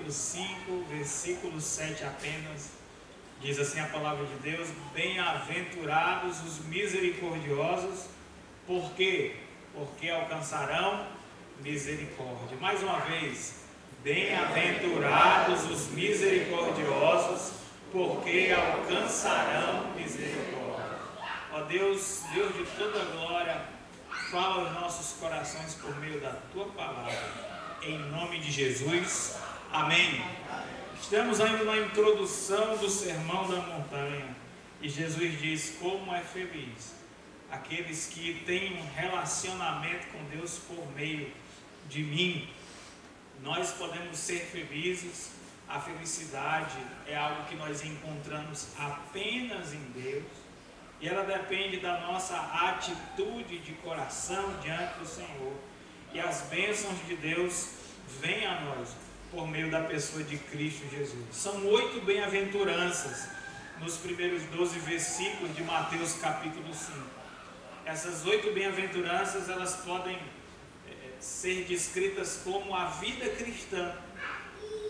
capítulo 5, versículo 7 apenas. Diz assim a palavra de Deus: bem-aventurados os misericordiosos, por quê? Porque alcançarão misericórdia. Mais uma vez, bem-aventurados os misericordiosos, porque alcançarão misericórdia. Ó Deus, Deus de toda glória, fala aos nossos corações por meio da Tua palavra, em nome de Jesus, amém. Estamos ainda na introdução do Sermão da Montanha, e Jesus diz: como é feliz aqueles que têm um relacionamento com Deus por meio de mim. Nós podemos ser felizes. A felicidade é algo que nós encontramos apenas em Deus, e ela depende da nossa atitude de coração diante do Senhor, e as bênçãos de Deus vêm a nós por meio da pessoa de Cristo Jesus. São 8 bem-aventuranças nos primeiros 12 versículos de Mateus capítulo 5. Essas 8 bem-aventuranças, elas podem ser descritas como a vida cristã.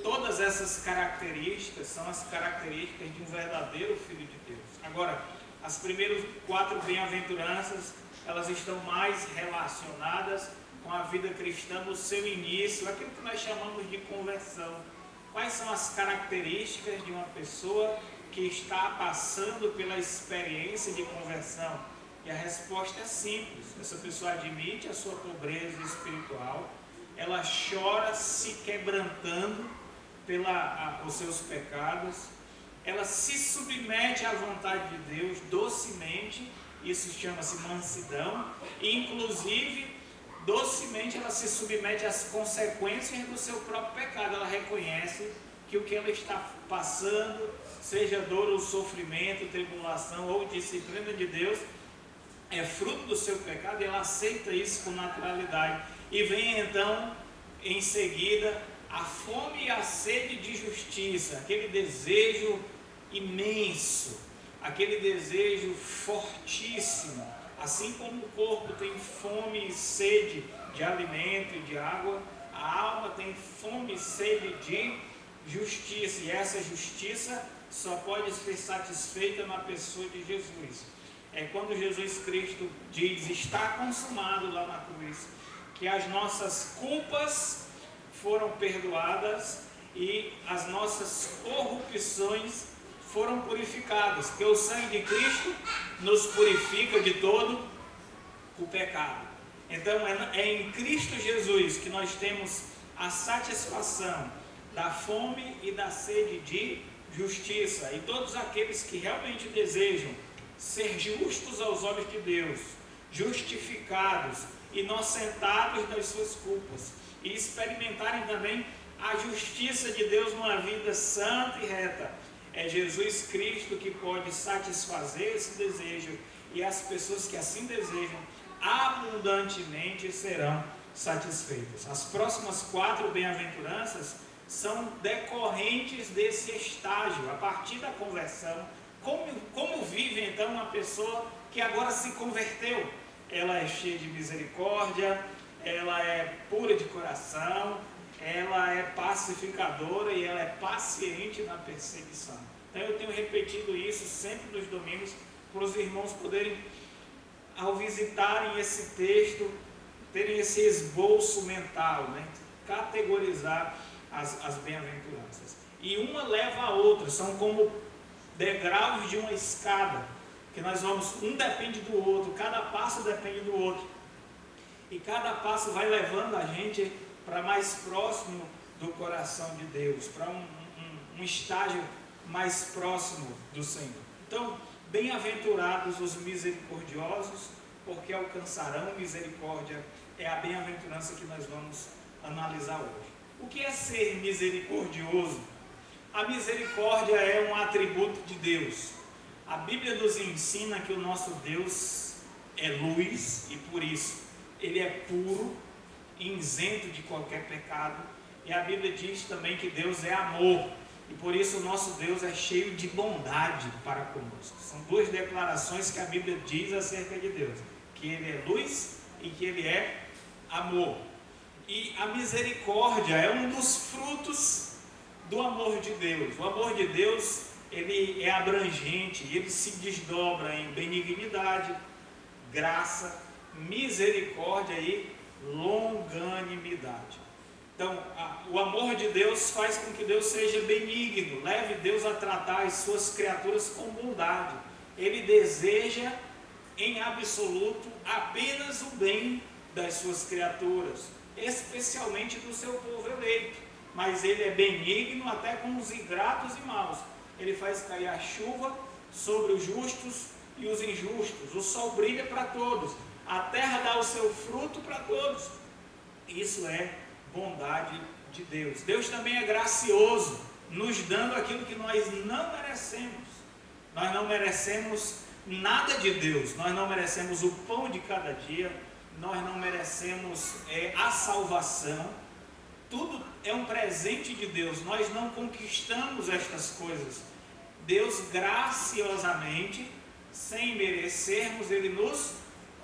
Todas essas características são as características de um verdadeiro Filho de Deus. Agora, as primeiras 4 bem-aventuranças, elas estão mais relacionadas com a vida cristã no seu início, aquilo que nós chamamos de conversão. Quais são as características de uma pessoa que está passando pela experiência de conversão? E a resposta é simples: essa pessoa admite a sua pobreza espiritual, ela chora se quebrantando pelos seus pecados, ela se submete à vontade de Deus docemente, isso chama-se mansidão, e inclusive docemente ela se submete às consequências do seu próprio pecado. Ela reconhece que o que ela está passando, seja dor ou sofrimento, tribulação ou disciplina de Deus, é fruto do seu pecado, e ela aceita isso com naturalidade. E vem então em seguida a fome e a sede de justiça, aquele desejo imenso, aquele desejo fortíssimo. Assim como o corpo tem fome e sede de alimento e de água, a alma tem fome e sede de justiça, e essa justiça só pode ser satisfeita na pessoa de Jesus. É quando Jesus Cristo diz: está consumado, lá na cruz, que as nossas culpas foram perdoadas e as nossas corrupções foram purificadas, porque o sangue de Cristo nos purifica de todo o pecado. Então é em Cristo Jesus que nós temos a satisfação da fome e da sede de justiça, e todos aqueles que realmente desejam ser justos aos olhos de Deus, justificados, inocentados das suas culpas, e experimentarem também a justiça de Deus numa vida santa e reta, é Jesus Cristo que pode satisfazer esse desejo, e as pessoas que assim desejam abundantemente serão satisfeitas. As próximas 4 bem-aventuranças são decorrentes desse estágio, a partir da conversão. Como vive então uma pessoa que agora se converteu? Ela é cheia de misericórdia, ela é pura de coração, ela é pacificadora e ela é paciente na perseguição. Então eu tenho repetido isso sempre nos domingos, para os irmãos poderem, ao visitarem esse texto, terem esse esboço mental, né? Categorizar as bem-aventuranças. E uma leva a outra, são como degraus de uma escada, que nós vamos, um depende do outro, cada passo depende do outro, e cada passo vai levando a gente para mais próximo do coração de Deus, para um estágio mais próximo do Senhor. Então, bem-aventurados os misericordiosos, porque alcançarão misericórdia, é a bem-aventurança que nós vamos analisar hoje. O que é ser misericordioso? A misericórdia é um atributo de Deus. A Bíblia nos ensina que o nosso Deus é luz, e por isso Ele é puro, isento de qualquer pecado. E a Bíblia diz também que Deus é amor, e por isso o nosso Deus é cheio de bondade para conosco. São 2 declarações que a Bíblia diz acerca de Deus: que Ele é luz e que Ele é amor. E a misericórdia é um dos frutos do amor de Deus. O amor de Deus, ele é abrangente, ele se desdobra em benignidade, graça, misericórdia e longanimidade. Então, o amor de Deus faz com que Deus seja benigno, leve Deus a tratar as suas criaturas com bondade. Ele deseja, em absoluto, apenas o bem das suas criaturas, especialmente do seu povo eleito. Mas ele é benigno até com os ingratos e maus. Ele faz cair a chuva sobre os justos e os injustos. O sol brilha para todos. A terra dá o seu fruto para todos. Isso é bondade de Deus. Deus também é gracioso, nos dando aquilo que nós não merecemos. Nós não merecemos nada de Deus. Nós não merecemos o pão de cada dia. Nós não merecemos a salvação. Tudo é um presente de Deus. Nós não conquistamos estas coisas. Deus graciosamente, sem merecermos, Ele nos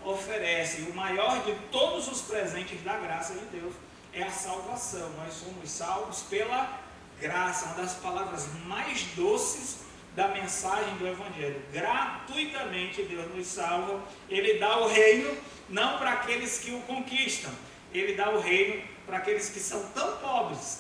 oferece. O maior de todos os presentes da graça de Deus é a salvação. Nós somos salvos pela graça. Uma das palavras mais doces da mensagem do Evangelho. Gratuitamente Deus nos salva. Ele dá o reino não para aqueles que o conquistam. Ele dá o reino para aqueles que são tão pobres,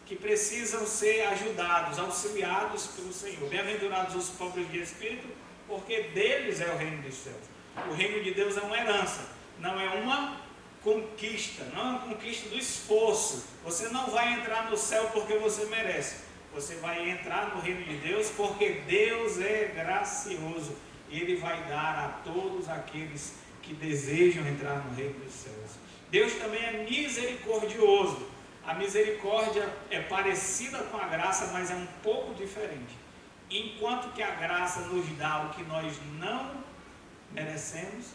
que precisam ser ajudados, auxiliados pelo Senhor. Bem-aventurados os pobres de espírito, porque deles é o reino dos céus. O reino de Deus é uma herança, não é uma conquista, não é uma conquista do esforço. Você não vai entrar no céu porque você merece. Você vai entrar no reino de Deus porque Deus é gracioso. Ele vai dar a todos aqueles que desejam entrar no reino dos céus. Deus também é misericordioso. A misericórdia é parecida com a graça, mas é um pouco diferente. Enquanto que a graça nos dá o que nós não merecemos,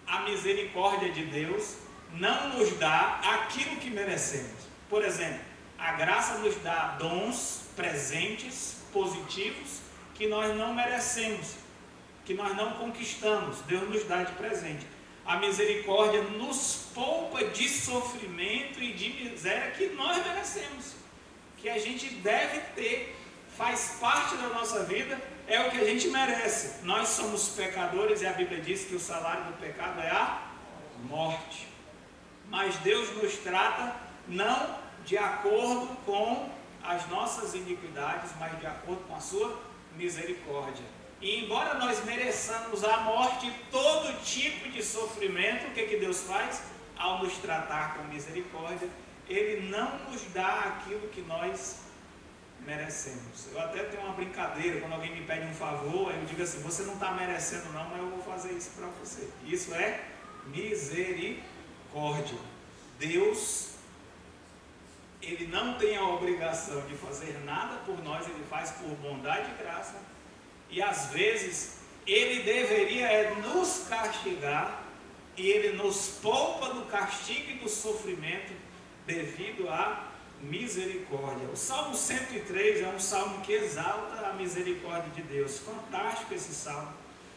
a misericórdia de Deus não nos dá aquilo que merecemos. Por exemplo, a graça nos dá dons, presentes, positivos, que nós não merecemos, que nós não conquistamos. Deus nos dá de presente. A misericórdia nos poupa de sofrimento e de miséria que nós merecemos, que a gente deve ter, faz parte da nossa vida, é o que a gente merece. Nós somos pecadores e a Bíblia diz que o salário do pecado é a morte. Mas Deus nos trata não de acordo com as nossas iniquidades, mas de acordo com a sua misericórdia. E embora nós mereçamos a morte e todo tipo de sofrimento, o que Deus faz? Ao nos tratar com misericórdia, Ele não nos dá aquilo que nós merecemos. Eu até tenho uma brincadeira, quando alguém me pede um favor, eu digo assim: você não está merecendo não, mas eu vou fazer isso para você. Isso é misericórdia. Deus, Ele não tem a obrigação de fazer nada por nós, Ele faz por bondade e graça. E às vezes Ele deveria nos castigar, e Ele nos poupa do castigo e do sofrimento devido à misericórdia. O Salmo 103 é um salmo que exalta a misericórdia de Deus. Fantástico esse salmo.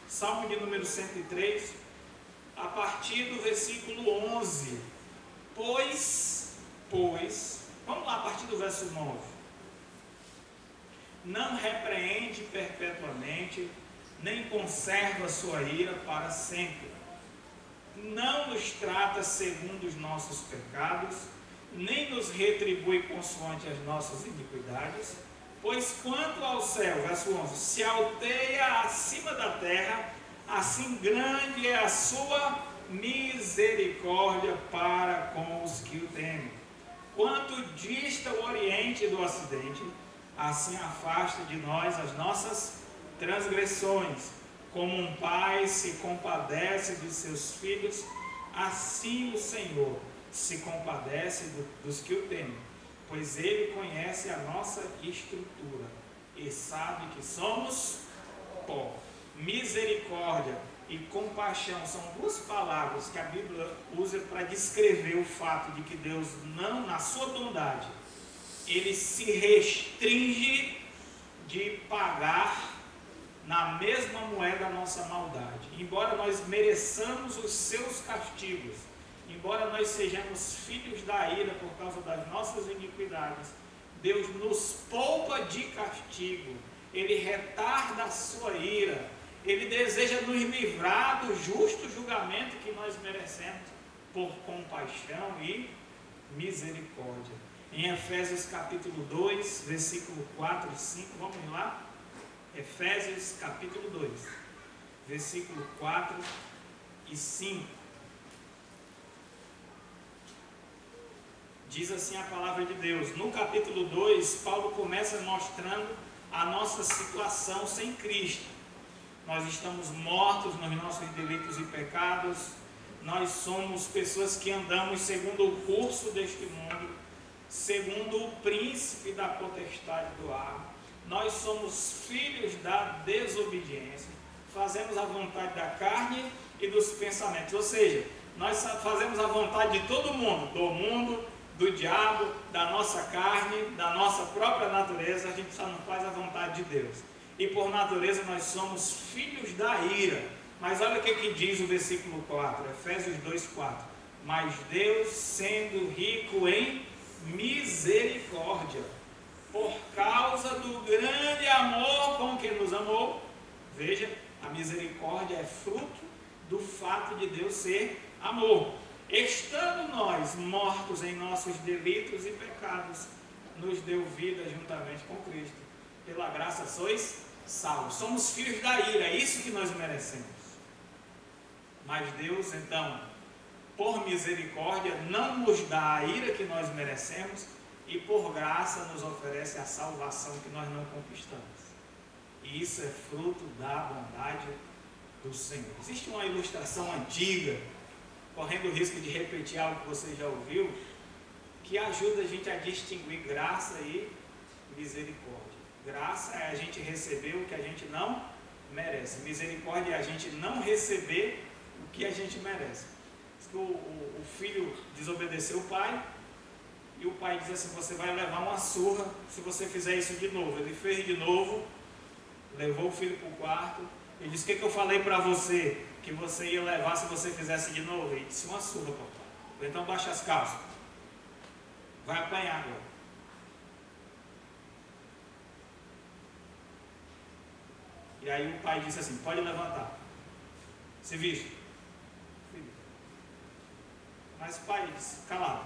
Salmo de número 103, a partir do versículo 11. Pois, vamos lá, a partir do verso 9. Não repreende perpetuamente, nem conserva sua ira para sempre. Não nos trata segundo os nossos pecados, nem nos retribui consoante as nossas iniquidades. Pois quanto ao céu, verso 11, se alteia acima da terra, assim grande é a sua misericórdia para com os que o temem. Quanto dista o oriente do ocidente, assim afasta de nós as nossas transgressões. Como um pai se compadece dos seus filhos, assim o Senhor se compadece dos que o temem, pois Ele conhece a nossa estrutura e sabe que somos pó. Misericórdia e compaixão são duas palavras que a Bíblia usa para descrever o fato de que Deus não, na sua bondade, Ele se restringe de pagar na mesma moeda a nossa maldade. Embora nós mereçamos os seus castigos, embora nós sejamos filhos da ira por causa das nossas iniquidades, Deus nos poupa de castigo, Ele retarda a sua ira, Ele deseja nos livrar do justo julgamento que nós merecemos, por compaixão e misericórdia. Em Efésios capítulo 2, versículo 4 e 5, vamos lá? Efésios capítulo 2, versículo 4 e 5. Diz assim a palavra de Deus. No capítulo 2, Paulo começa mostrando a nossa situação sem Cristo. Nós estamos mortos nos nossos delitos e pecados. Nós somos pessoas que andamos segundo o curso deste mundo, segundo o príncipe da potestade do ar. Nós somos filhos da desobediência, fazemos a vontade da carne e dos pensamentos, ou seja, nós fazemos a vontade de todo mundo, do diabo, da nossa carne, da nossa própria natureza. A gente só não faz a vontade de Deus, e por natureza nós somos filhos da ira. Mas olha o que diz o versículo 4, Efésios 2:4. Mas Deus, sendo rico em misericórdia, por causa do grande amor com que nos amou. Veja, a misericórdia é fruto do fato de Deus ser amor. Estando nós mortos em nossos delitos e pecados, nos deu vida juntamente com Cristo. Pela graça sois salvos. Somos filhos da ira, é isso que nós merecemos. Mas Deus, então, por misericórdia, não nos dá a ira que nós merecemos, e por graça nos oferece a salvação que nós não conquistamos. E isso é fruto da bondade do Senhor. Existe uma ilustração antiga, correndo o risco de repetir algo que você já ouviu, que ajuda a gente a distinguir graça e misericórdia. Graça é a gente receber o que a gente não merece. Misericórdia é a gente não receber o que a gente merece. O filho desobedeceu o pai, e o pai diz assim: você vai levar uma surra se você fizer isso de novo. Ele fez de novo, levou o filho para o quarto, e disse: o que eu falei para você que você ia levar se você fizesse de novo? Ele disse: uma surra, papai. Então baixa as calças, vai apanhar agora. E aí o pai disse assim: pode levantar, se viste. Mas o pai disse: calado.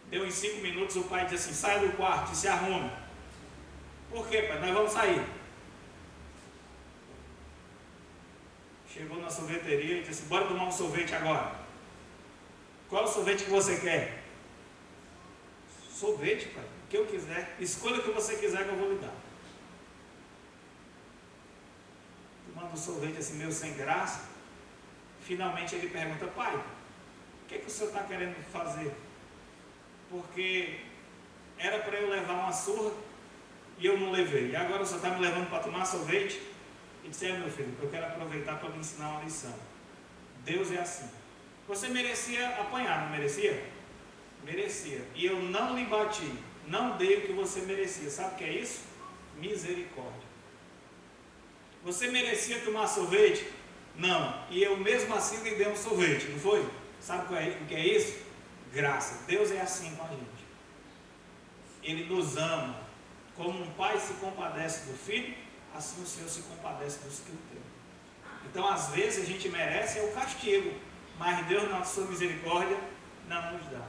Deu em 5 minutos, o pai disse assim: saia do quarto e se arrume. Por quê, pai? Nós vamos sair. Chegou na sorveteria e disse: bora tomar um sorvete agora. Qual é o sorvete que você quer? Sorvete, pai, o que eu quiser. Escolha o que você quiser que eu vou lhe dar. Tomando um sorvete assim meio sem graça. Finalmente ele pergunta: pai, o que o senhor está querendo fazer? Porque era para eu levar uma surra e eu não levei, e agora o senhor está me levando para tomar sorvete? E disse: meu filho, eu quero aproveitar para lhe ensinar uma lição. Deus é assim. Você merecia apanhar, não merecia? Merecia. E eu não lhe bati, não dei o que você merecia. Sabe o que é isso? Misericórdia. Você merecia tomar sorvete? Não. E eu mesmo assim lhe dei um sorvete, não foi? Sabe o que é isso? Graça. Deus é assim com a gente. Ele nos ama. Como um pai se compadece do filho, assim o Senhor se compadece dos que o temem. Então, às vezes, a gente merece o castigo, mas Deus, na sua misericórdia, não nos dá.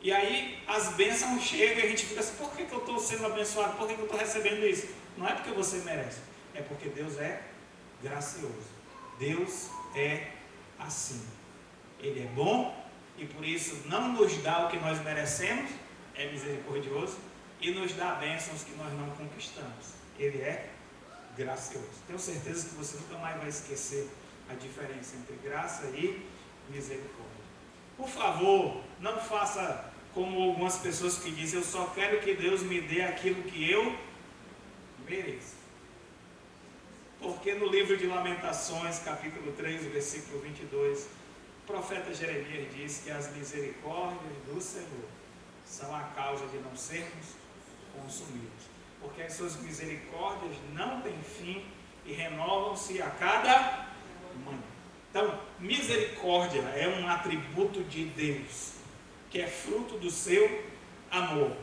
E aí, as bênçãos chegam e a gente fica assim: por que eu estou sendo abençoado? Por que eu estou recebendo isso? Não é porque você merece, é porque Deus é gracioso. Deus é assim. Ele é bom, e por isso não nos dá o que nós merecemos, é misericordioso, e nos dá bênçãos que nós não conquistamos. Ele é gracioso. Tenho certeza que você nunca mais vai esquecer a diferença entre graça e misericórdia. Por favor, não faça como algumas pessoas que dizem: eu só quero que Deus me dê aquilo que eu mereço. Porque no livro de Lamentações, capítulo 3, versículo 22, o profeta Jeremias diz que as misericórdias do Senhor são a causa de não sermos consumidos, porque as suas misericórdias não têm fim e renovam-se a cada manhã. Então, misericórdia é um atributo de Deus. que é fruto do seu amor.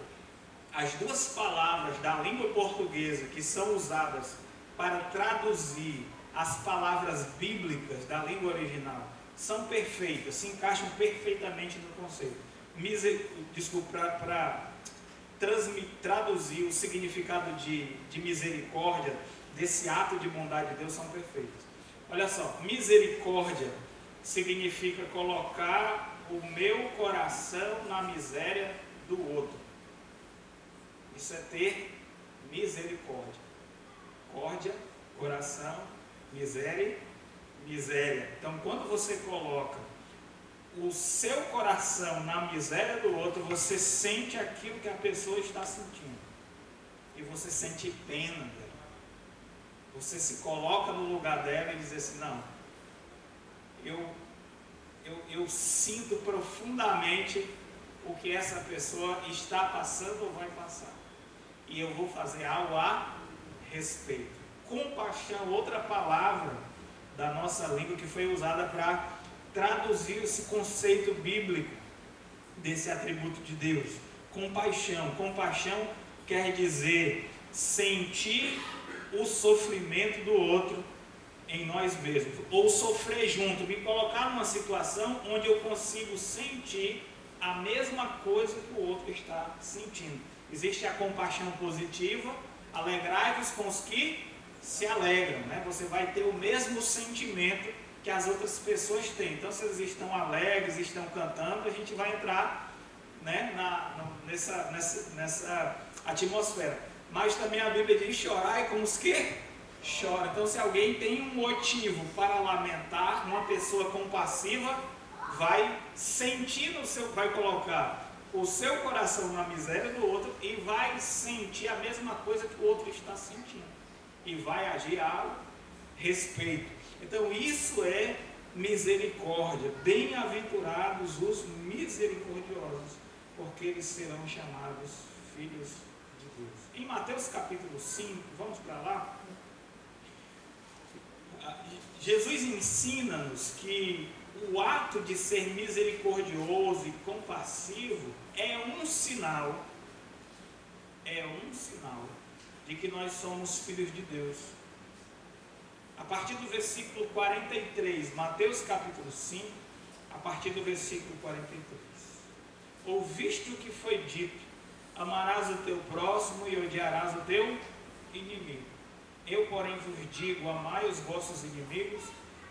As duas palavras da língua portuguesa que são usadas para traduzir as palavras bíblicas da língua original são perfeitas, se encaixam perfeitamente no conceito. Para traduzir o significado de misericórdia, desse ato de bondade de Deus, são perfeitas. Olha só, misericórdia significa colocar o meu coração na miséria do outro. Isso é ter misericórdia. Córdia, coração, miséria. Então, quando você coloca o seu coração na miséria do outro, você sente aquilo que a pessoa está sentindo. E você sente pena dela. Você se coloca no lugar dela e diz assim, não, eu sinto profundamente o que essa pessoa está passando ou vai passar. E eu vou fazer algo a respeito. Compaixão, outra palavra da nossa língua que foi usada para traduzir esse conceito bíblico desse atributo de Deus. Compaixão. Compaixão quer dizer sentir o sofrimento do outro em nós mesmos, ou sofrer junto, me colocar numa situação onde eu consigo sentir a mesma coisa que o outro está sentindo. Existe a compaixão positiva, alegrai-vos com os que se alegram, né? Você vai ter o mesmo sentimento que as outras pessoas têm. Então, se eles estão alegres, estão cantando, a gente vai entrar, né, nessa atmosfera. Mas também a Bíblia diz: chorai como os que choram. Então, se alguém tem um motivo para lamentar, uma pessoa compassiva vai sentir vai colocar o seu coração na miséria do outro e vai sentir a mesma coisa que o outro está sentindo e vai agir a respeito. Então, isso é misericórdia. Bem-aventurados os misericordiosos, porque eles serão chamados filhos de Deus. Em Mateus capítulo 5, vamos para lá. Jesus ensina-nos que o ato de ser misericordioso e compassivo é um sinal de que nós somos filhos de Deus. A partir do versículo 43, Mateus capítulo 5, a partir do versículo 43. Ouviste o que foi dito: amarás o teu próximo e odiarás o teu inimigo. Eu, porém, vos digo: amai os vossos inimigos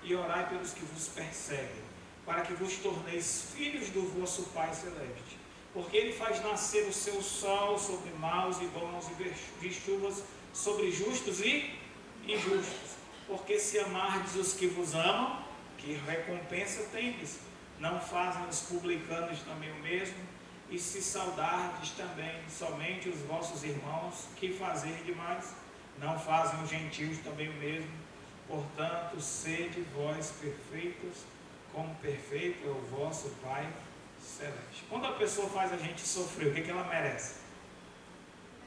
e orai pelos que vos perseguem, para que vos torneis filhos do vosso Pai Celeste. Porque Ele faz nascer o seu sol sobre maus e bons, e chuvas sobre justos e injustos. Porque se amardes os que vos amam, que recompensa tendes? Não fazem os publicanos também o mesmo? E se saudardes também somente os vossos irmãos, que fazer demais? Não fazem os gentios também o mesmo? Portanto, sede vós perfeitos, como perfeito é o vosso Pai Celeste. Quando a pessoa faz a gente sofrer, o que ela merece?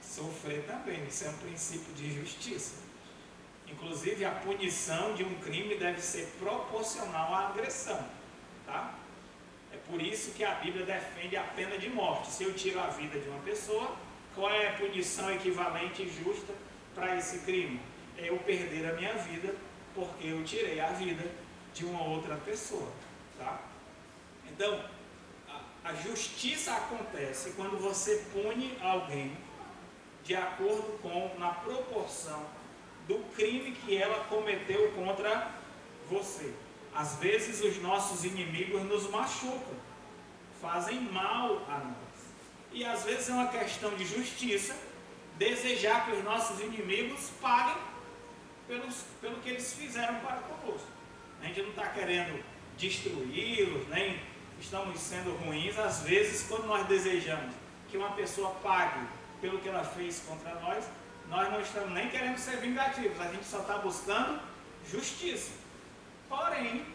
Sofrer também. Isso é um princípio de justiça. Inclusive, a punição de um crime deve ser proporcional à agressão, tá? É por isso que a Bíblia defende a pena de morte. Se eu tiro a vida de uma pessoa, qual é a punição equivalente e justa para esse crime? É eu perder a minha vida porque eu tirei a vida de uma outra pessoa, tá? Então, a justiça acontece quando você pune alguém de acordo com, na proporção do crime que ela cometeu contra você. Às vezes os nossos inimigos nos machucam, fazem mal a nós. E às vezes é uma questão de justiça desejar que os nossos inimigos paguem pelo que eles fizeram para conosco. A gente não está querendo destruí-los, nem estamos sendo ruins. Às vezes, quando nós desejamos que uma pessoa pague pelo que ela fez contra nós não estamos nem querendo ser vingativos, a gente só está buscando justiça. Porém,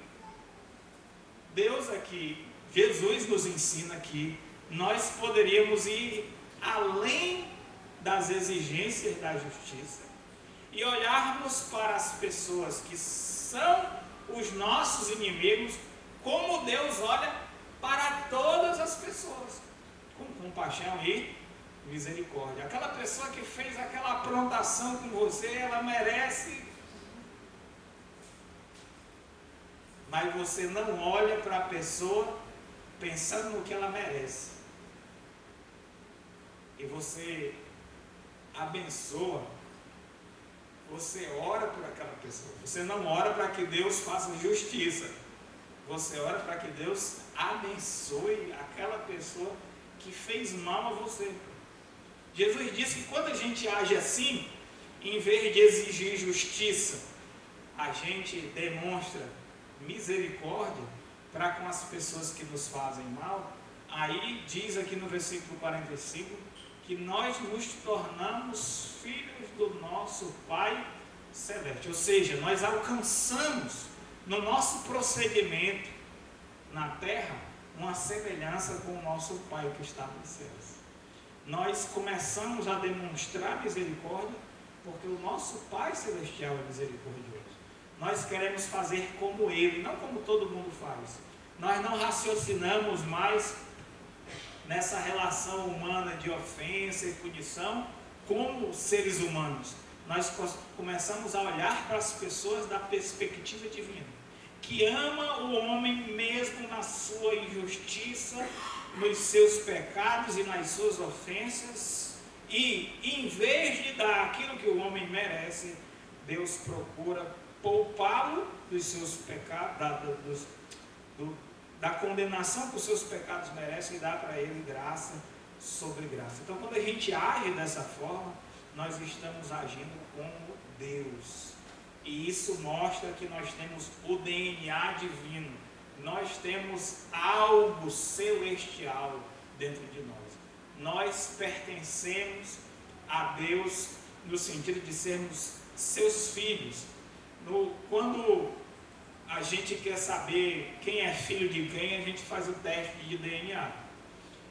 Deus aqui, Jesus nos ensina que nós poderíamos ir além das exigências da justiça e olharmos para as pessoas que são os nossos inimigos como Deus olha para todas as pessoas, com compaixão e misericórdia. Aquela pessoa que fez aquela aprontação com você, ela merece, mas você não olha para a pessoa pensando no que ela merece, e você abençoa, você ora por aquela pessoa. Você não ora para que Deus faça justiça, você ora para que Deus abençoe aquela pessoa que fez mal a você. Jesus disse que quando a gente age assim, em vez de exigir justiça, a gente demonstra misericórdia para com as pessoas que nos fazem mal. Aí diz aqui no versículo 45 que nós nos tornamos filhos do nosso Pai Celeste, ou seja, nós alcançamos no nosso procedimento na terra uma semelhança com o nosso Pai que está nos céus. Nós começamos a demonstrar misericórdia porque o nosso Pai Celestial é misericordioso. Nós queremos fazer como Ele, não como todo mundo faz. Nós não raciocinamos mais nessa relação humana de ofensa e punição como seres humanos. Nós começamos a olhar para as pessoas da perspectiva divina, que ama o homem mesmo na sua injustiça, nos seus pecados e nas suas ofensas, e em vez de dar aquilo que o homem merece, Deus procura poupá-lo dos seus pecados, da condenação que os seus pecados merecem, e dá para ele graça sobre graça. Então, quando a gente age dessa forma, nós estamos agindo como Deus, e isso mostra que nós temos o DNA divino, nós temos algo celestial dentro de nós. Nós pertencemos a Deus no sentido de sermos seus filhos. Quando a gente quer saber quem é filho de quem, a gente faz o teste de DNA.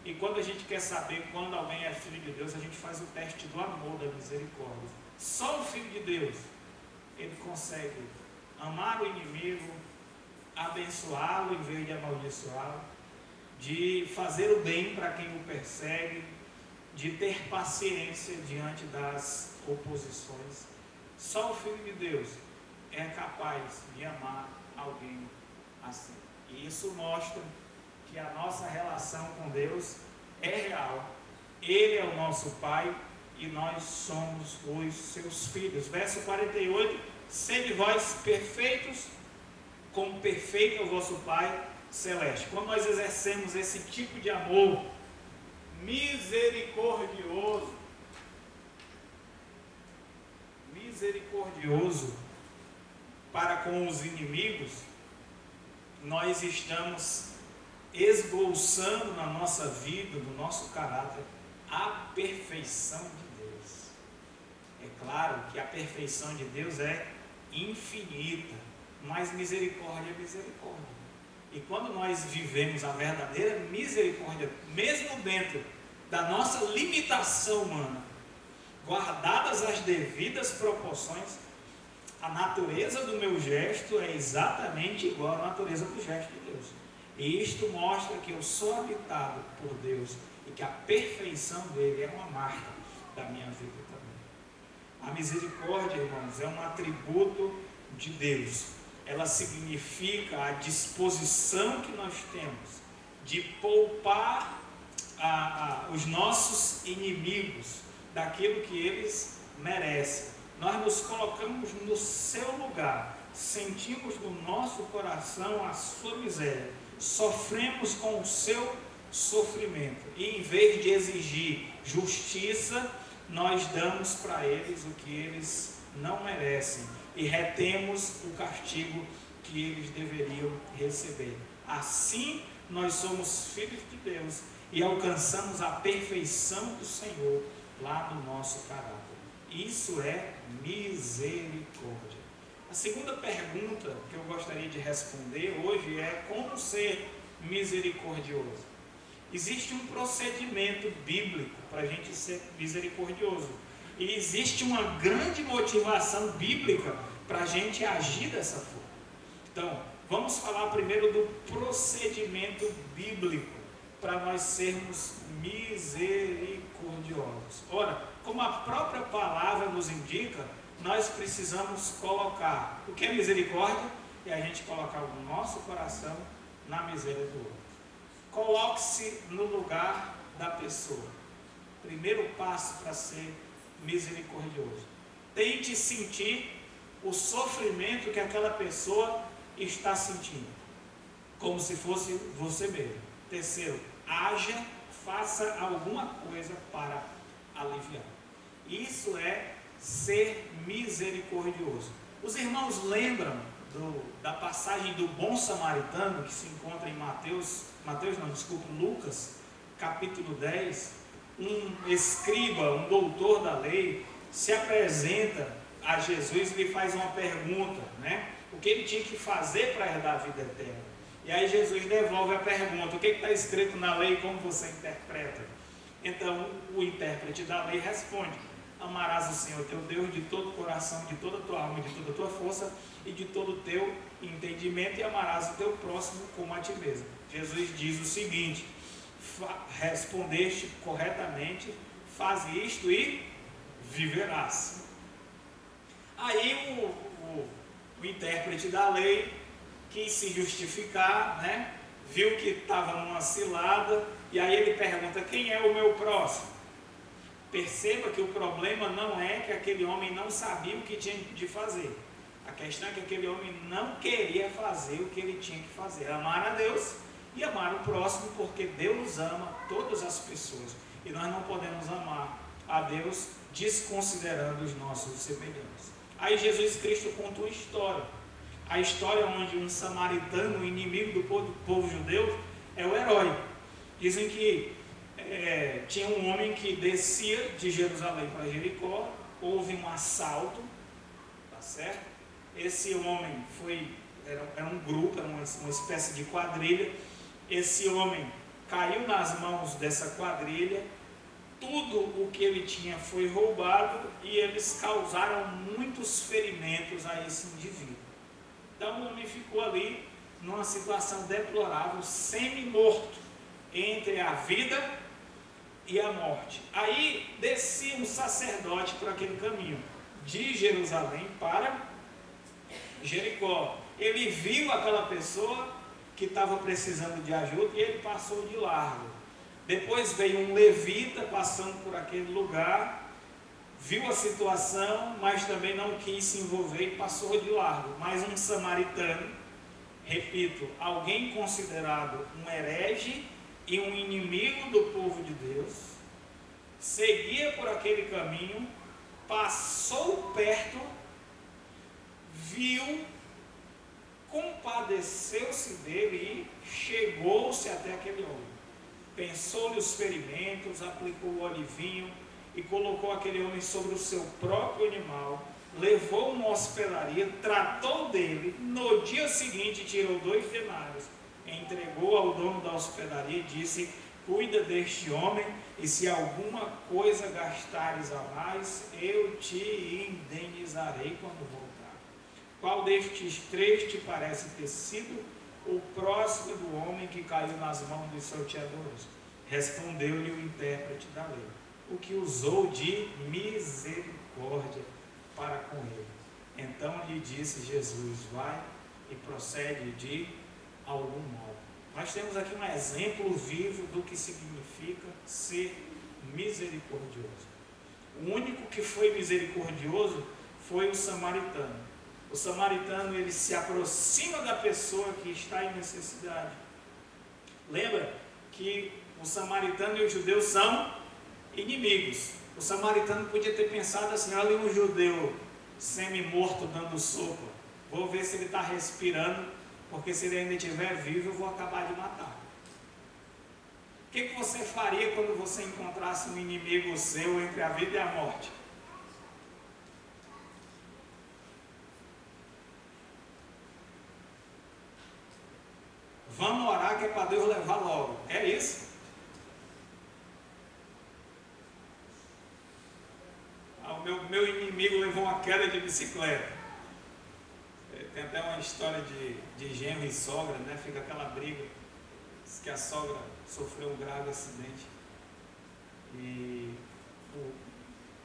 E quando a gente quer saber quando alguém é filho de Deus, a gente faz o teste do amor, da misericórdia. Só o Filho de Deus, ele consegue amar o inimigo, abençoá-lo em vez de amaldiçoá-lo, de fazer o bem para quem o persegue, de ter paciência diante das oposições. Só o Filho de Deus é capaz de amar alguém assim. E isso mostra que a nossa relação com Deus é real. Ele é o nosso Pai e nós somos os seus filhos. Verso 48: sede vós perfeitos, como perfeito é o vosso Pai Celeste. Quando nós exercemos esse tipo de amor misericordioso para com os inimigos, nós estamos esboçando na nossa vida, no nosso caráter, a perfeição de Deus. É claro que a perfeição de Deus é infinita, mas misericórdia é misericórdia. E quando nós vivemos a verdadeira misericórdia, mesmo dentro da nossa limitação humana, guardadas as devidas proporções, a natureza do meu gesto é exatamente igual à natureza do gesto de Deus. E isto mostra que eu sou habitado por Deus e que a perfeição dele é uma marca da minha vida também. A misericórdia, irmãos, é um atributo de Deus. Ela significa a disposição que nós temos de poupar os nossos inimigos daquilo que eles merecem. Nós nos colocamos no seu lugar, sentimos no nosso coração a sua miséria, sofremos com o seu sofrimento, e em vez de exigir justiça, nós damos para eles o que eles não merecem e retemos o castigo que eles deveriam receber. Assim nós somos filhos de Deus e alcançamos a perfeição do Senhor lá no nosso caráter. Isso é misericórdia. A segunda pergunta que eu gostaria de responder hoje é: como ser misericordioso? Existe um procedimento bíblico para a gente ser misericordioso, e existe uma grande motivação bíblica para a gente agir dessa forma. Então, Vamos falar primeiro do procedimento bíblico para nós sermos misericordiosos. Ora, como a própria palavra nos indica, nós precisamos colocar o que é misericórdia e a gente colocar o nosso coração na miséria do outro. Coloque-se no lugar da pessoa. Primeiro passo para ser misericordioso. Tente sentir o sofrimento que aquela pessoa está sentindo, como se fosse você mesmo. Terceiro, haja, faça alguma coisa para aliviar. Isso é ser misericordioso. Os irmãos lembram da passagem do bom samaritano que se encontra em Lucas, capítulo 10. Um escriba, um doutor da lei, se apresenta a Jesus e lhe faz uma pergunta, né? O que ele tinha que fazer para herdar a vida eterna. E aí Jesus devolve a pergunta: o que está escrito na lei e como você interpreta? Então o intérprete da lei responde: amarás o Senhor teu Deus de todo o coração, de toda a tua alma, de toda a tua força e de todo o teu entendimento, e amarás o teu próximo como a ti mesmo. Jesus diz o seguinte: respondeste corretamente, faz isto e viverás. Aí o intérprete da lei quis se justificar, né? Viu que estava numa cilada, e aí ele pergunta: quem é o meu próximo? Perceba que o problema não é que aquele homem não sabia o que tinha de fazer. A questão é que aquele homem não queria fazer o que ele tinha que fazer: amar a Deus e amar o próximo, porque Deus ama todas as pessoas, e nós não podemos amar a Deus desconsiderando os nossos semelhantes. Aí Jesus Cristo conta uma história, a história onde um samaritano, inimigo do povo judeu, é o herói. Dizem que tinha um homem que descia de Jerusalém para Jericó, houve um assalto, tá certo? Esse homem era um grupo, era uma espécie de quadrilha. Esse homem caiu nas mãos dessa quadrilha, tudo o que ele tinha foi roubado e eles causaram muitos ferimentos a esse indivíduo. Então o homem ficou ali numa situação deplorável, semi-morto, entre a vida e a morte. Aí descia um sacerdote por aquele caminho, de Jerusalém para Jericó. Ele viu aquela pessoa que estava precisando de ajuda e ele passou de largo. Depois veio um levita passando por aquele lugar, viu a situação, mas também não quis se envolver e passou de largo. Mas um samaritano, repito, alguém considerado um herege e um inimigo do povo de Deus, seguia por aquele caminho, passou perto, viu, compadeceu-se dele e chegou-se até aquele homem. Pensou-lhe os ferimentos, aplicou o olivinho e colocou aquele homem sobre o seu próprio animal, levou uma hospedaria, tratou dele. No dia seguinte tirou 2 denários, entregou ao dono da hospedaria e disse: cuida deste homem, e se alguma coisa gastares a mais, eu te indenizarei quando voltar. Qual destes 3 te parece ter sido o próximo do homem que caiu nas mãos dos salteadores? Respondeu-lhe o intérprete da lei: o que usou de misericórdia para com ele. Então lhe disse Jesus: vai e procede de algum modo. Nós temos aqui um exemplo vivo do que significa ser misericordioso. O único que foi misericordioso foi o samaritano. O samaritano, ele se aproxima da pessoa que está em necessidade. Lembra que o samaritano e o judeu são inimigos. O samaritano podia ter pensado assim: olha um judeu semi-morto dando sopa, vou ver se ele está respirando, porque se ele ainda estiver vivo eu vou acabar de matar. O que você faria quando você encontrasse um inimigo seu entre a vida e a morte? Vamos orar que é para Deus levar logo. É isso? O meu inimigo levou uma queda de bicicleta. Tem até uma história de genro e sogra, né? Fica aquela briga. Diz que a sogra sofreu um grave acidente. E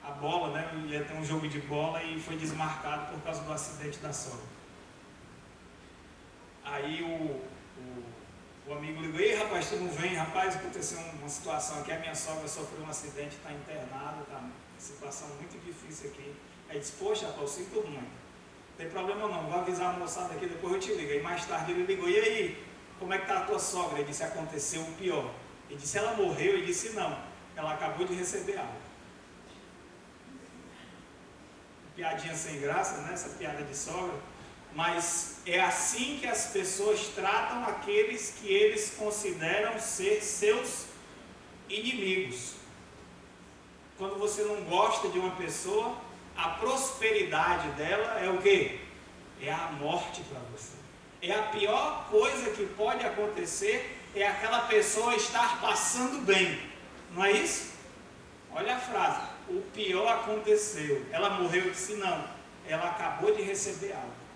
a bola, né? Ia ter um jogo de bola e foi desmarcado por causa do acidente da sogra. Aí o amigo ligou: ei, rapaz, tu não vem? Rapaz, aconteceu uma situação aqui, a minha sogra sofreu um acidente, está internada, está uma situação muito difícil aqui. Aí disse: poxa, rapaz, eu sinto muito. Não tem problema não, vou avisar a moçada aqui, depois eu te ligo. Aí mais tarde ele ligou: e aí, como é que está a tua sogra? Ele disse: aconteceu o pior. Ele disse: ela morreu? Ele disse: não, ela acabou de receber algo. Piadinha sem graça, né? Essa piada de sogra. Mas é assim que as pessoas tratam aqueles que eles consideram ser seus inimigos. Quando você não gosta de uma pessoa, a prosperidade dela é o quê? É a morte para você. É a pior coisa que pode acontecer, é aquela pessoa estar passando bem. Não é isso? Olha a frase: o pior aconteceu. Ela morreu? Eu disse: não, ela acabou de receber algo.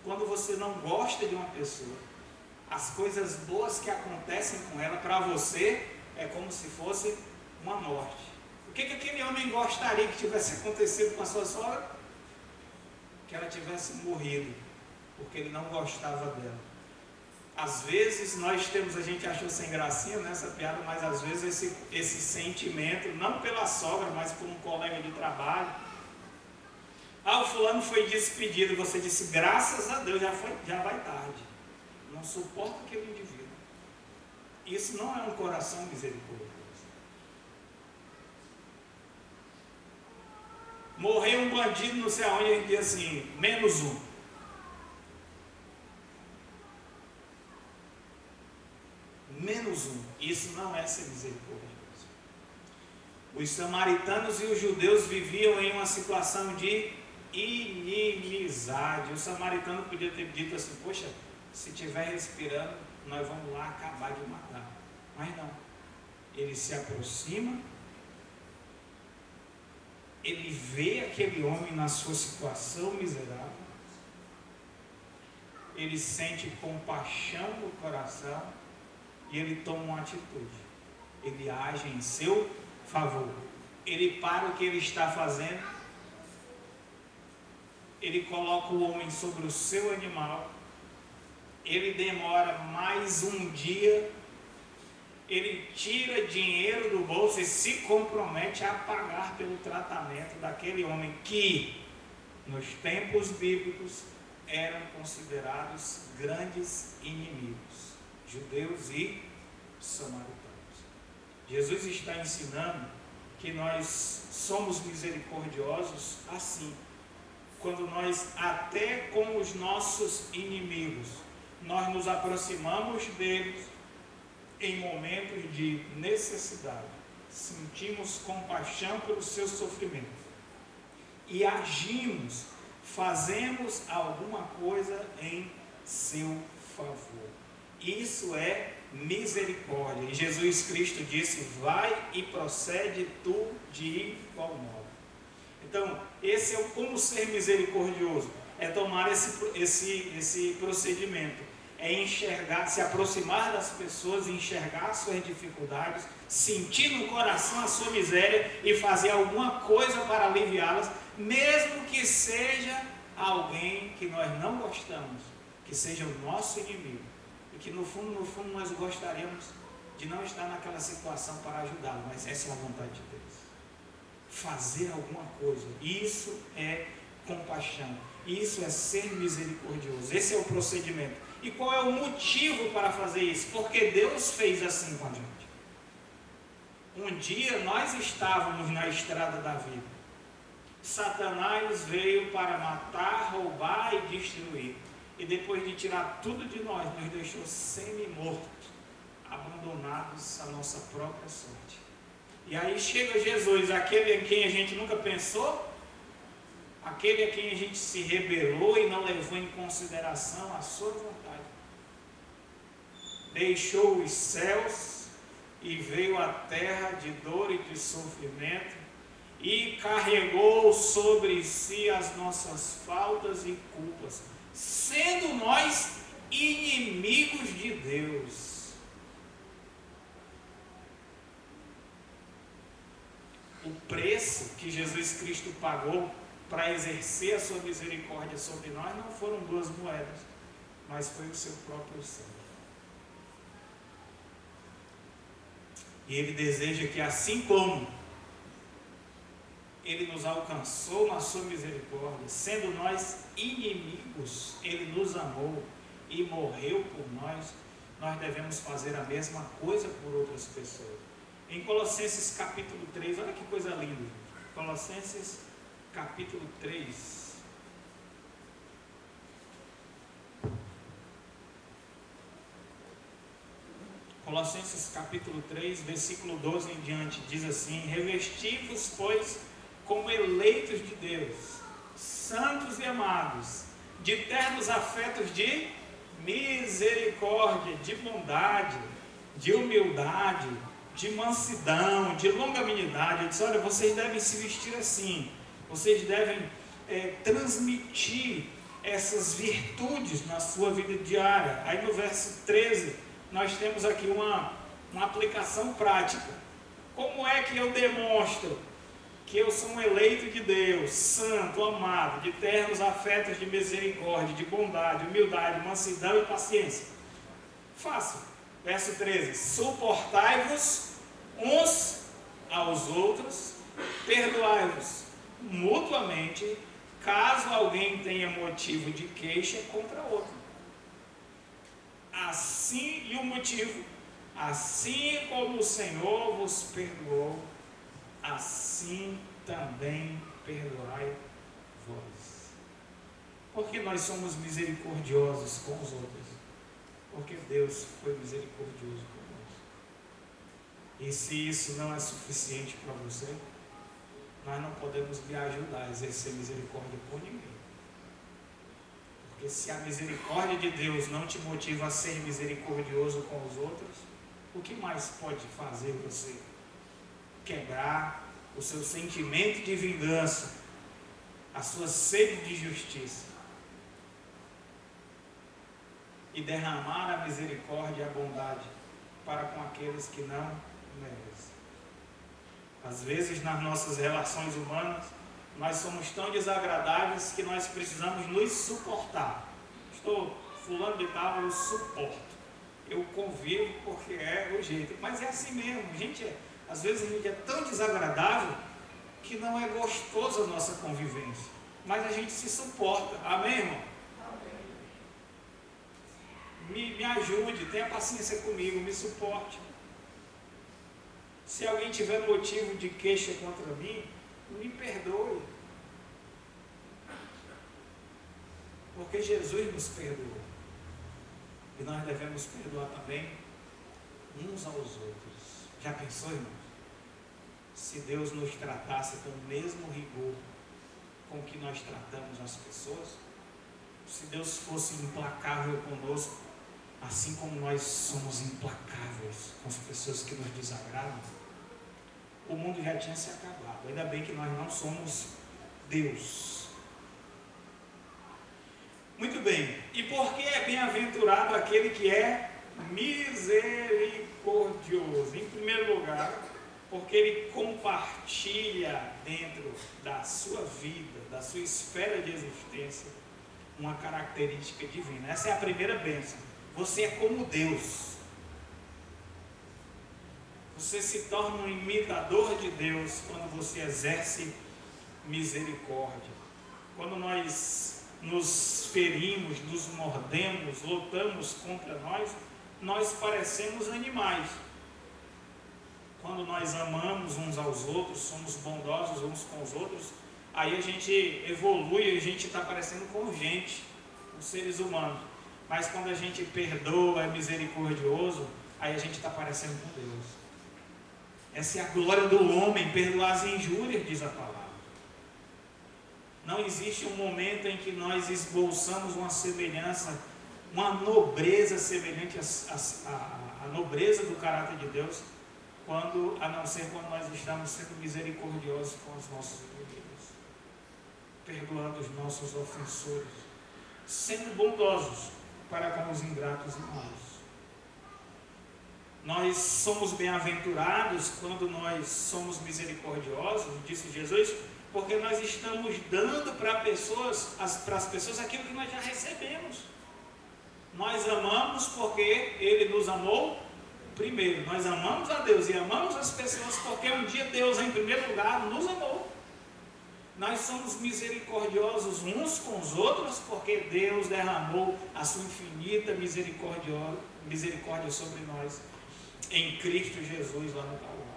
Quando você não gosta de uma pessoa, as coisas boas que acontecem com ela, para você, é como se fosse uma morte. O que aquele homem gostaria que tivesse acontecido com a sua sogra? Que ela tivesse morrido, porque ele não gostava dela. Às vezes a gente achou sem gracinha nessa piada, mas às vezes esse sentimento, não pela sogra, mas por um colega de trabalho. Ah, o fulano foi despedido, você disse: graças a Deus, já vai tarde. Não suporta aquele indivíduo. Isso não é um coração misericordioso. Morreu um bandido, não sei aonde, a gente diz assim: menos um. Menos um. Isso não é ser misericordioso. Os samaritanos e os judeus viviam em uma situação de inimizade. O samaritano podia ter dito assim: poxa, se estiver respirando, nós vamos lá acabar de matar. Mas não. Ele se aproxima, ele vê aquele homem na sua situação miserável, ele sente compaixão no coração e ele toma uma atitude. Ele age em seu favor. Ele para o que ele está fazendo, ele coloca o homem sobre o seu animal, ele demora mais um dia, ele tira dinheiro do bolso e se compromete a pagar pelo tratamento daquele homem que, nos tempos bíblicos, eram considerados grandes inimigos, judeus e samaritanos. Jesus está ensinando que nós somos misericordiosos assim, quando nós, até com os nossos inimigos, nós nos aproximamos deles em momentos de necessidade, sentimos compaixão pelo seu sofrimento e agimos, fazemos alguma coisa em seu favor. Isso é misericórdia. E Jesus Cristo disse: vai e procede tu de igual modo. Então, esse é o como ser misericordioso, é tomar esse procedimento, é enxergar, se aproximar das pessoas, enxergar suas dificuldades, sentir no coração a sua miséria e fazer alguma coisa para aliviá-las, mesmo que seja alguém que nós não gostamos, que seja o nosso inimigo, e que no fundo nós gostaríamos de não estar naquela situação para ajudá-lo, mas essa é a vontade de Deus. Fazer alguma coisa, isso é compaixão, isso é ser misericordioso, esse é o procedimento. E qual é o motivo para fazer isso? Porque Deus fez assim com a gente. Um dia nós estávamos na estrada da vida, Satanás veio para matar, roubar e destruir, e depois de tirar tudo de nós, nos deixou semi-mortos, abandonados à nossa própria sorte. E aí chega Jesus, aquele em quem a gente nunca pensou, aquele a quem a gente se rebelou e não levou em consideração a sua vontade. Deixou os céus e veio à terra de dor e de sofrimento e carregou sobre si as nossas faltas e culpas, sendo nós inimigos de Deus. O preço que Jesus Cristo pagou para exercer a sua misericórdia sobre nós não foram 2 moedas, mas foi o seu próprio sangue. E Ele deseja que, assim como Ele nos alcançou na sua misericórdia, sendo nós inimigos, Ele nos amou e morreu por nós, nós devemos fazer a mesma coisa por outras pessoas. Em Colossenses capítulo 3, olha que coisa linda. Colossenses capítulo 3. Colossenses capítulo 3, versículo 12 em diante, diz assim: revesti-vos, pois, como eleitos de Deus, santos e amados, de ternos afetos de misericórdia, de bondade, de humildade, de mansidão, de longanimidade. Ele disse: olha, vocês devem se vestir assim, vocês devem transmitir essas virtudes na sua vida diária. Aí no verso 13, nós temos aqui uma aplicação prática. Como é que eu demonstro que eu sou um eleito de Deus, santo, amado, de ternos afetos de misericórdia, de bondade, humildade, mansidão e paciência? Fácil. Verso 13: suportai-vos uns aos outros, perdoai-vos mutuamente, caso alguém tenha motivo de queixa contra outro. Assim, e o motivo: assim como o Senhor vos perdoou, assim também perdoai vós. Porque nós somos misericordiosos com os outros, porque Deus foi misericordioso conosco. E se isso não é suficiente para você, nós não podemos lhe ajudar a exercer misericórdia por ninguém. Porque se a misericórdia de Deus não te motiva a ser misericordioso com os outros, o que mais pode fazer você quebrar o seu sentimento de vingança, a sua sede de justiça, e derramar a misericórdia e a bondade para com aqueles que não merecem? Às vezes, nas nossas relações humanas, nós somos tão desagradáveis que nós precisamos nos suportar. Fulano de tal, eu suporto, eu convivo porque é o jeito, mas é assim mesmo. Às vezes a gente é tão desagradável que não é gostoso a nossa convivência, mas a gente se suporta. Amém, irmão? Me ajude, tenha paciência comigo, me suporte. Se alguém tiver motivo de queixa contra mim, me perdoe. Porque Jesus nos perdoou. E nós devemos perdoar também uns aos outros. Já pensou, irmãos? Se Deus nos tratasse com o mesmo rigor com que nós tratamos as pessoas, se Deus fosse implacável conosco, assim como nós somos implacáveis com as pessoas que nos desagradam, o mundo já tinha se acabado. Ainda bem que nós não somos Deus. Muito bem. E por que é bem-aventurado aquele que é misericordioso? Em primeiro lugar, porque ele compartilha dentro da sua vida, da sua esfera de existência, uma característica divina. Essa é a primeira bênção. Você é como Deus. Você se torna um imitador de Deus quando você exerce misericórdia. Quando nós nos ferimos, nos mordemos, lutamos contra nós parecemos animais. Quando nós amamos uns aos outros, somos bondosos uns com os outros, aí a gente evolui, a gente está parecendo com gente, os seres humanos. Mas quando a gente perdoa, é misericordioso, aí a gente está parecendo com Deus. Essa é a glória do homem, perdoar as injúrias, diz a palavra. Não existe um momento em que nós esboçamos uma semelhança, uma nobreza semelhante à nobreza do caráter de Deus, a não ser quando nós estamos sendo misericordiosos com os nossos inimigos, perdoando os nossos ofensores, sendo bondosos para com os ingratos e maus. Nós somos bem-aventurados quando nós somos misericordiosos, disse Jesus, porque nós estamos dando para as pessoas aquilo que nós já recebemos. Nós amamos porque Ele nos amou primeiro. Nós amamos a Deus e amamos as pessoas porque um dia Deus, em primeiro lugar, nos amou. Nós somos misericordiosos uns com os outros porque Deus derramou a sua infinita misericórdia sobre nós em Cristo Jesus lá no Calvário.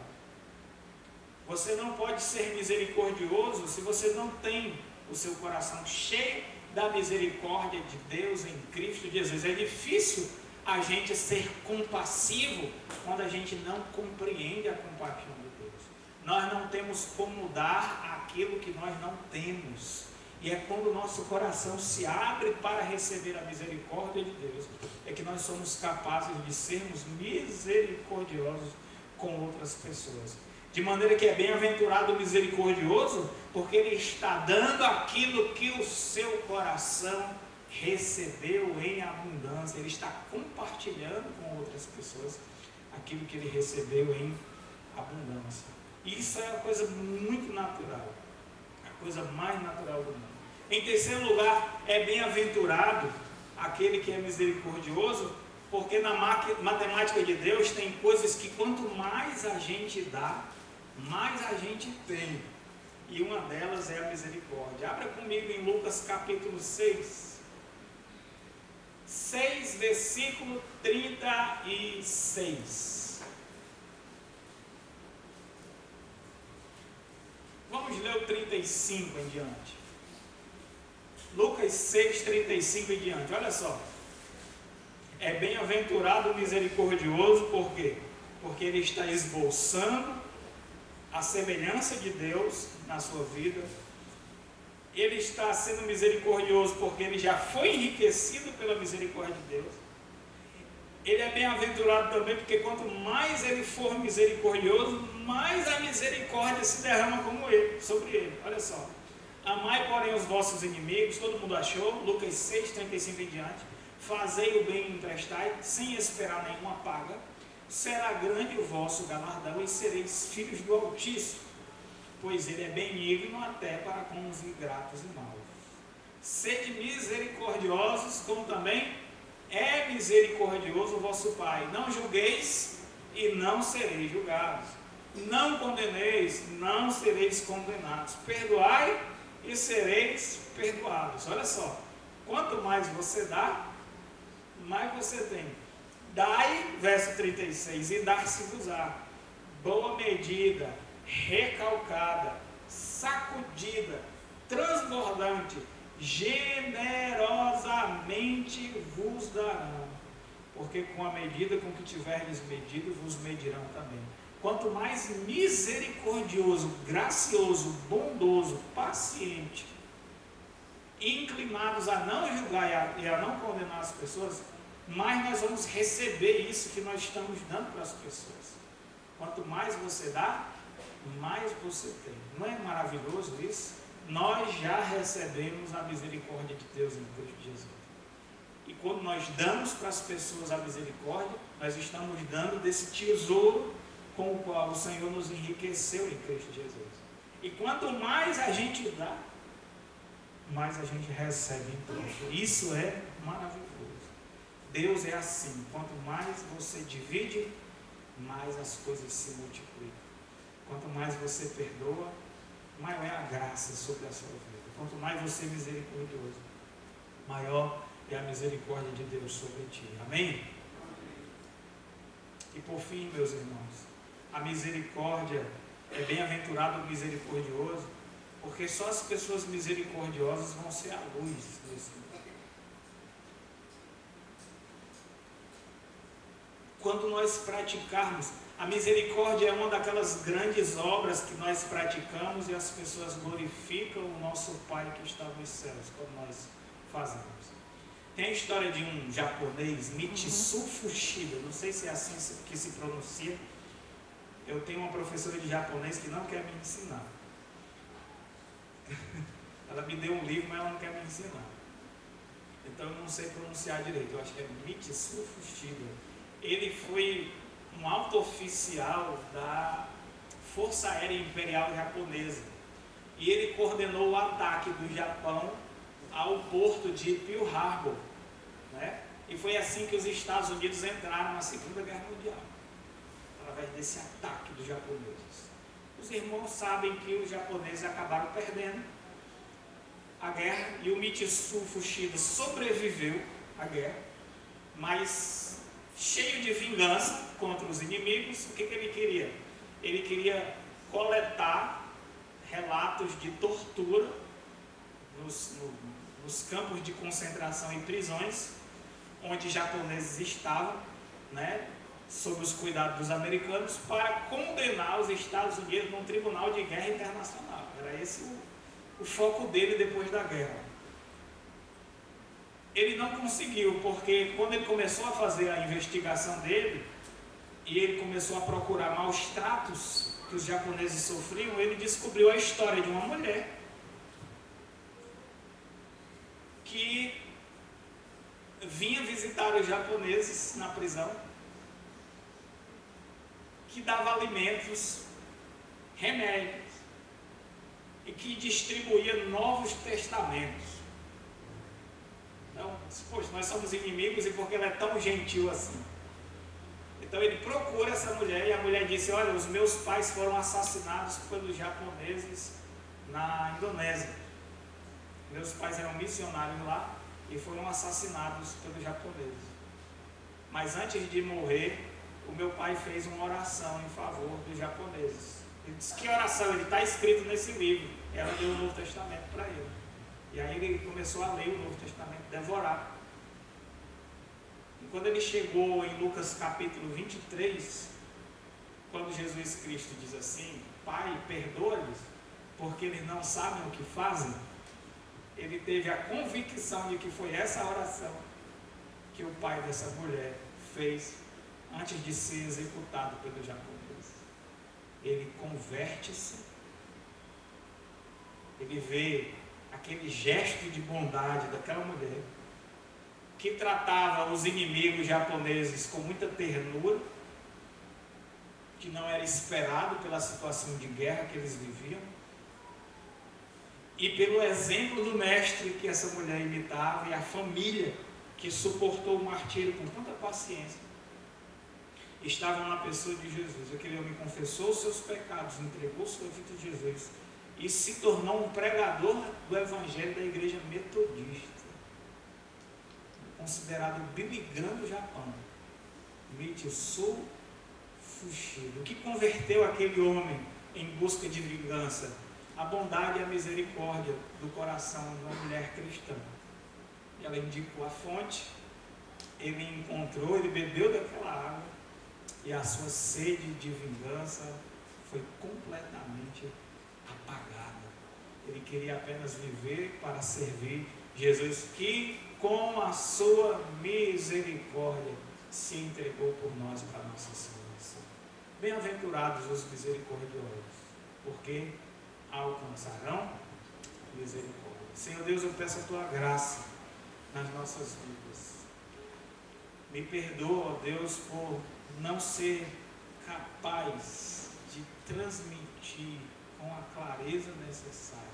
Você não pode ser misericordioso se você não tem o seu coração cheio da misericórdia de Deus em Cristo Jesus. É difícil a gente ser compassivo quando a gente não compreende a compaixão de Deus. Nós não temos como dar aquilo que nós não temos. E é quando o nosso coração se abre para receber a misericórdia de Deus, é que nós somos capazes de sermos misericordiosos com outras pessoas. De maneira que é bem-aventurado o misericordioso, porque ele está dando aquilo que o seu coração recebeu em abundância. Ele está compartilhando com outras pessoas aquilo que ele recebeu em abundância. Isso é uma coisa muito natural, a coisa mais natural do mundo. Em terceiro lugar, é bem-aventurado aquele que é misericordioso, porque na matemática de Deus tem coisas que quanto mais a gente dá, mais a gente tem. E uma delas é a misericórdia. Abra comigo em Lucas capítulo 6, versículo 36. Vamos ler o 35 em diante. Lucas 6, 35 em diante. Olha só. É bem-aventurado o misericordioso, por quê? Porque ele está esboçando a semelhança de Deus na sua vida. Ele está sendo misericordioso porque ele já foi enriquecido pela misericórdia de Deus. Ele é bem-aventurado também porque quanto mais ele for misericordioso, mais a misericórdia se derrama sobre ele. Olha só. Amai, porém, os vossos inimigos. Todo mundo achou? Lucas 6, 35 em diante. Fazei o bem e emprestai, sem esperar nenhuma paga. Será grande o vosso galardão e sereis filhos do Altíssimo, pois ele é benigno até para com os ingratos e maus. Sede misericordiosos, como também é misericordioso o vosso Pai. Não julgueis e não sereis julgados. Não condeneis, não sereis condenados. Perdoai e sereis perdoados. Olha só, quanto mais você dá, mais você tem. Dai, verso 36, e dar-se-vos-á boa medida, recalcada, sacudida, transbordante, generosamente vos darão, porque com a medida com que tiverdes medido, vos medirão também. Quanto mais misericordioso, gracioso, bondoso, paciente, inclinados a não julgar e a não condenar as pessoas, mais nós vamos receber isso que nós estamos dando para as pessoas. Quanto mais você dá, mais você tem. Não é maravilhoso isso? Nós já recebemos a misericórdia de Deus em Cristo Jesus. E quando nós damos para as pessoas a misericórdia, nós estamos dando desse tesouro com o qual o Senhor nos enriqueceu em Cristo Jesus. E quanto mais a gente dá, mais a gente recebe em Cristo. Isso é maravilhoso. Deus é assim, quanto mais você divide, mais as coisas se multiplicam. Quanto mais você perdoa, maior é a graça sobre a sua vida. Quanto mais você é misericordioso, maior é a misericórdia de Deus sobre ti. Amém? E por fim, meus irmãos, a misericórdia é bem-aventurado o misericordioso, porque só as pessoas misericordiosas vão ser a luz desse mundo. Quando nós praticarmos, a misericórdia é uma daquelas grandes obras que nós praticamos e as pessoas glorificam o nosso Pai que está nos céus, quando nós fazemos. Tem a história de um japonês, Mitsu Fushida, não sei se é assim que se pronuncia. Eu tenho uma professora de japonês que não quer me ensinar. Ela me deu um livro, mas ela não quer me ensinar. então eu não sei pronunciar direito, eu acho que é Mitsu Fushida. Ele foi um alto oficial da Força Aérea Imperial Japonesa e ele coordenou o ataque do Japão ao porto de Pearl Harbor, né? E foi assim que os Estados Unidos entraram na Segunda Guerra Mundial, através desse ataque dos japoneses. Os irmãos sabem que os japoneses acabaram perdendo a guerra e o Mitsu Fushida sobreviveu à guerra, mas cheio de vingança contra os inimigos. O que ele queria? Ele queria coletar relatos de tortura nos campos de concentração e prisões onde japoneses estavam, né, sob os cuidados dos americanos, para condenar os Estados Unidos num tribunal de guerra internacional. Era esse o foco dele depois da guerra. Ele não conseguiu, porque quando ele começou a fazer a investigação dele, e ele começou a procurar maus tratos que os japoneses sofriam, ele descobriu a história de uma mulher que vinha visitar os japoneses na prisão, que dava alimentos, remédios, e que distribuía Novos Testamentos. Então, poxa, nós somos inimigos e porque ela é tão gentil assim. Então ele procura essa mulher e a mulher disse: olha, os meus pais foram assassinados pelos japoneses na Indonésia. Meus pais eram missionários lá e foram assassinados pelos japoneses. Mas antes de morrer, o meu pai fez uma oração em favor dos japoneses. Ele disse: que oração? Ele está escrito nesse livro. Ela deu o Novo Testamento para ele. E aí ele começou a ler o Novo Testamento, devorar. E quando ele chegou em Lucas capítulo 23, quando Jesus Cristo diz assim: Pai, perdoa-lhes, porque eles não sabem o que fazem, ele teve a convicção de que foi essa oração que o pai dessa mulher fez antes de ser executado pelos japoneses. Ele converte-se, ele vê aquele gesto de bondade daquela mulher, que tratava os inimigos japoneses com muita ternura, que não era esperado pela situação de guerra que eles viviam, e pelo exemplo do mestre que essa mulher imitava, e a família que suportou o martírio com tanta paciência, estavam na pessoa de Jesus. Aquele homem confessou os seus pecados, entregou sua vida a Jesus e se tornou um pregador do evangelho da igreja metodista, considerado o Billy Graham do Japão, Mitsu Fushida. O que converteu aquele homem em busca de vingança? A bondade e a misericórdia do coração de uma mulher cristã. Ela indicou a fonte, ele encontrou, ele bebeu daquela água e a sua sede de vingança foi completamente apagada. Ele queria apenas viver para servir Jesus, que com a sua misericórdia se entregou por nós para a nossa salvação. Bem-aventurados os misericordiosos, porque alcançarão misericórdia. Senhor Deus, eu peço a tua graça nas nossas vidas. Me perdoa, Deus, por não ser capaz de transmitir com a clareza necessária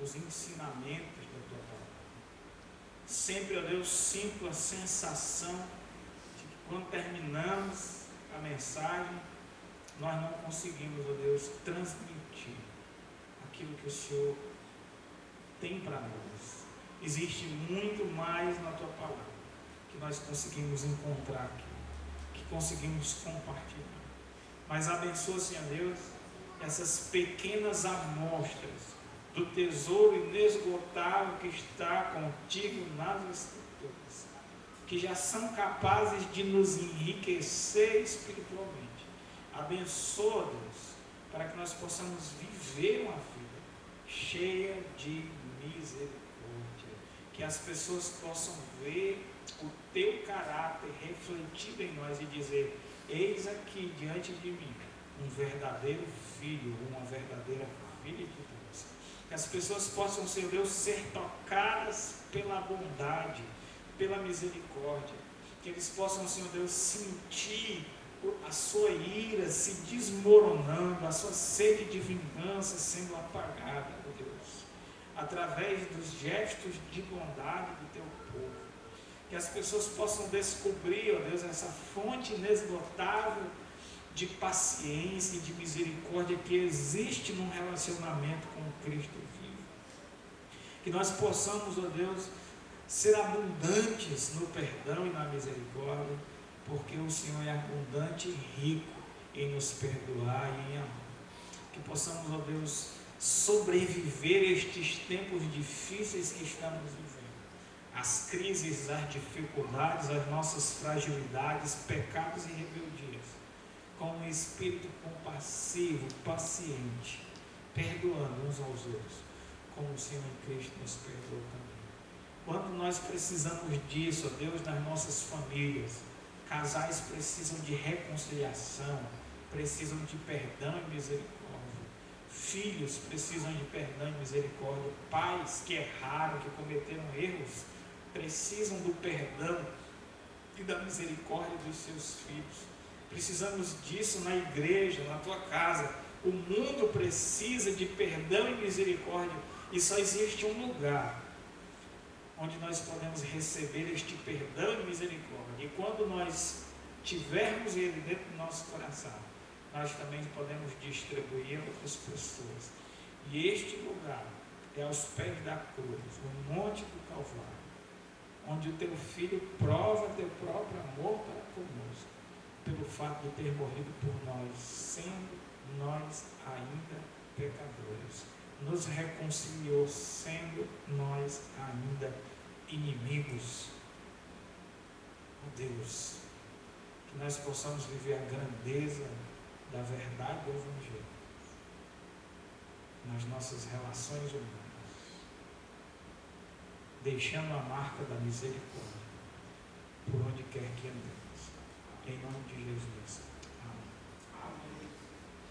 os ensinamentos da tua palavra. Sempre, ó Deus, sinto a sensação de que quando terminamos a mensagem, nós não conseguimos, ó Deus, transmitir aquilo que o Senhor tem para nós. Existe muito mais na tua palavra que nós conseguimos encontrar aqui, que conseguimos compartilhar. Mas abençoa, Senhor Deus, essas pequenas amostras do tesouro inesgotável que está contigo nas Escrituras, que já são capazes de nos enriquecer espiritualmente. Abençoa, Deus, para que nós possamos viver uma vida cheia de misericórdia, que as pessoas possam ver o teu caráter refletido em nós e dizer: eis aqui diante de mim um verdadeiro filho, uma verdadeira filha de Deus. Que as pessoas possam, Senhor Deus, ser tocadas pela bondade, pela misericórdia. Que eles possam, Senhor Deus, sentir a sua ira se desmoronando, a sua sede de vingança sendo apagada, ó Deus, através dos gestos de bondade do teu povo. Que as pessoas possam descobrir, ó Deus, essa fonte inesgotável de paciência e de misericórdia que existe num relacionamento com o Cristo vivo. Que nós possamos, ó Deus, ser abundantes no perdão e na misericórdia, porque o Senhor é abundante e rico em nos perdoar e em amar. Que possamos, ó Deus, sobreviver estes tempos difíceis que estamos vivendo. As crises, as dificuldades, as nossas fragilidades, pecados e rebeldias, com um espírito compassivo, paciente, perdoando uns aos outros, como o Senhor em Cristo nos perdoou também. Quando nós precisamos disso, ó Deus, nas nossas famílias, casais precisam de reconciliação, precisam de perdão e misericórdia. Filhos precisam de perdão e misericórdia. Pais que erraram, que cometeram erros, precisam do perdão e da misericórdia dos seus filhos. Precisamos disso na igreja, na tua casa. O mundo precisa de perdão e misericórdia, e só existe um lugar onde nós podemos receber este perdão e misericórdia. E quando nós tivermos ele dentro do nosso coração, nós também podemos distribuir a outras pessoas. E este lugar é aos pés da cruz, no Monte do Calvário, onde o teu Filho prova teu próprio amor para conosco, pelo fato de ter morrido por nós, sendo nós ainda pecadores. Nos reconciliou, sendo nós ainda inimigos. Oh Deus, que nós possamos viver a grandeza da verdade do Evangelho nas nossas relações humanas, deixando a marca da misericórdia por onde quer que andemos. Em nome de Jesus.